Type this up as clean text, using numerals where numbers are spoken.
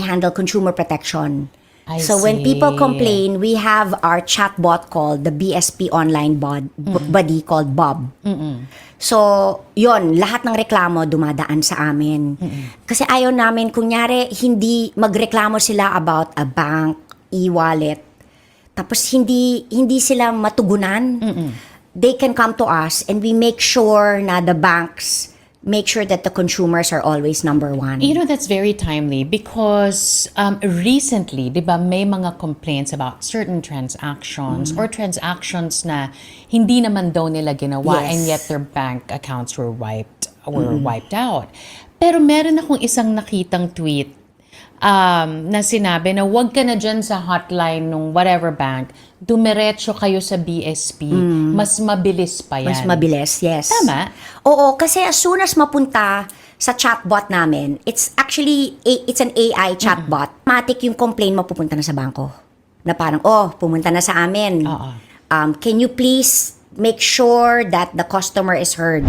handle consumer protection. I So when see. people complain, we have our chatbot called the BSP online buddy called Bob. So, yon lahat ng reklamo dumadaan sa amin. Kasi ayaw namin, kunyari, hindi magreklamo sila about a bank, e-wallet, tapos hindi sila matugunan. They can come to us and we make sure na the banks make sure that the consumers are always number one. You know, that's very timely because recently, di ba, may mga complaints about certain transactions or transactions na hindi naman daw nila ginawa Yes. and yet their bank accounts were wiped out. Pero meron akong isang nakitang tweet na sinabi na wag ka na dyan sa hotline ng whatever bank, dumiretso kayo sa BSP, mas mabilis pa yan. Mas mabilis, yes. Tama? Oo, kasi as soon as mapunta sa chatbot namin, it's actually, it's an AI chatbot. Matik yung complaint mapupunta na sa bangko. Na parang, pumunta na sa amin. Oo. Can you please make sure that the customer is heard?